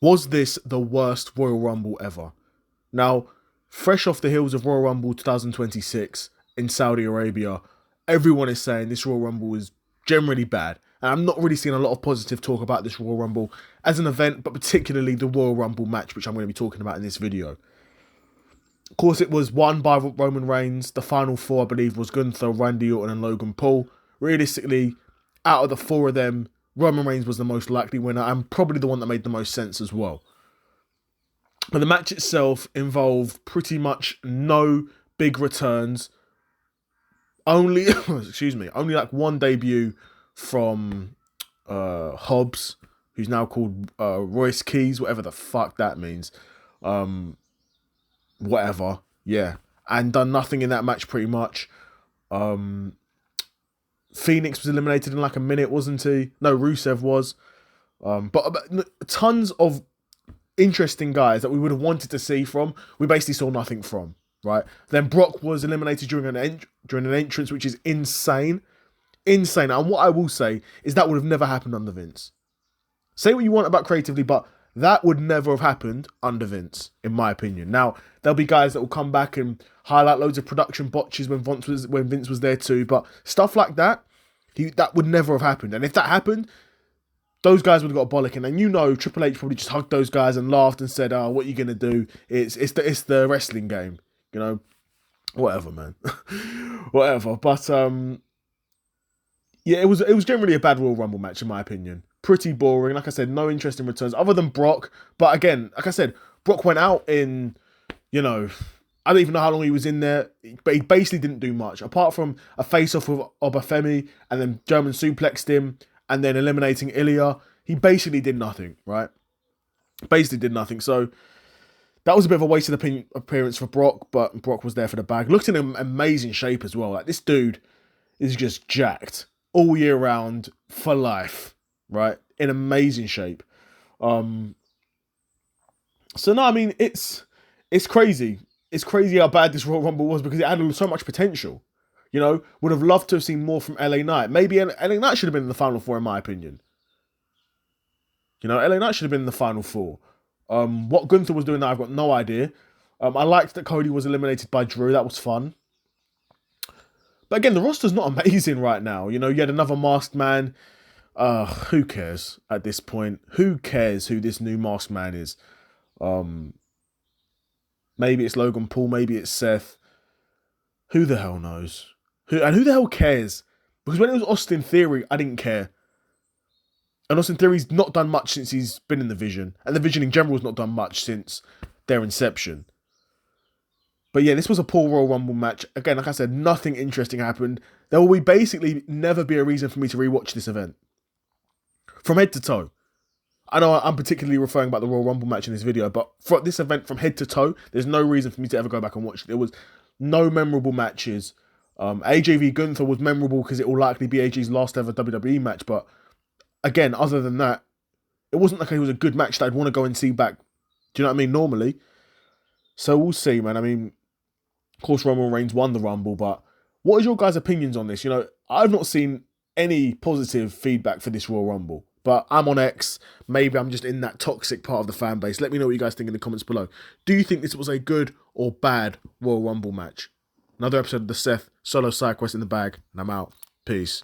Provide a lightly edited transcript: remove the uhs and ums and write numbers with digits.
Was this the worst Royal Rumble ever? Now, fresh off the heels of Royal Rumble 2026 in Saudi Arabia, everyone is saying this Royal Rumble is generally bad. And I'm not really seeing a lot of positive talk about this Royal Rumble as an event, but particularly the Royal Rumble match, which I'm going to be talking about in this video. Of course, it was won by Roman Reigns. The final four, I believe, was Gunther, Randy Orton, and Logan Paul. Realistically, out of the four of them, Roman Reigns was the most likely winner and probably the one that made the most sense as well. But the match itself involved pretty much no big returns. Only, only like one debut from Hobbs, who's now called Royce Keys, whatever the fuck that means. Whatever, yeah. And done nothing in that match pretty much. Phoenix was eliminated in like a minute, wasn't he? No, Rusev was. But tons of interesting guys that we would have wanted to see from, we basically saw nothing from, right? Then Brock was eliminated during an entrance, which is insane. Insane. And what I will say is that would have never happened under Vince. Say what you want about creatively, but that would never have happened under Vince, in my opinion. Now, there'll be guys that will come back and highlight loads of production botches when Vince was there too, but stuff like that, that would never have happened. And if that happened, those guys would have got a bollocking. And you know, Triple H probably just hugged those guys and laughed and said, "Oh, what are you gonna do? It's the wrestling game, you know, whatever, man, whatever." But yeah, it was generally a bad Royal Rumble match in my opinion. Pretty boring. Like I said, no interesting returns other than Brock. But again, like I said, Brock went out in, you know, I don't even know how long he was in there, but he basically didn't do much apart from a face-off with Obafemi and then German suplexed him and then eliminating Ilya. He basically did nothing, right? Basically did nothing. So that was a bit of a wasted appearance for Brock, but Brock was there for the bag. Looked in an amazing shape as well. Like, this dude is just jacked all year round for life. Right, in amazing shape. So no, I mean it's crazy. It's crazy how bad this Royal Rumble was because it had so much potential. You know, would have loved to have seen more from LA Knight. Maybe LA Knight should have been in the final four, in my opinion. You know, LA Knight should have been in the final four. What Gunther was doing there, I've got no idea. I liked that Cody was eliminated by Drew. That was fun. But again, the roster's not amazing right now. You know, you had another masked man. Who cares at this point? Who cares who this new masked man is? Maybe it's Logan Paul, maybe it's Seth. Who the hell knows? Who the hell cares? Because when it was Austin Theory, I didn't care. And Austin Theory's not done much since he's been in the Vision. And the Vision in general has not done much since their inception. But yeah, this was a poor Royal Rumble match. Again, like I said, nothing interesting happened. There will basically never be a reason for me to rewatch this event. From head to toe. I know I'm particularly referring about the Royal Rumble match in this video, but for this event from head to toe, there's no reason for me to ever go back and watch it. There was no memorable matches. AJ v Gunther was memorable because it will likely be AJ's last ever WWE match, but again, other than that, it wasn't like it was a good match that I'd want to go and see back. Do you know what I mean? Normally. So we'll see, man. I mean, of course, Roman Reigns won the Rumble, but what is your guys' opinions on this? You know, I've not seen any positive feedback for this Royal Rumble. But I'm on X. Maybe I'm just in that toxic part of the fan base. Let me know what you guys think in the comments below. Do you think this was a good or bad Royal Rumble match? Another episode of the Seth Solo Side Quest in the bag. And I'm out. Peace.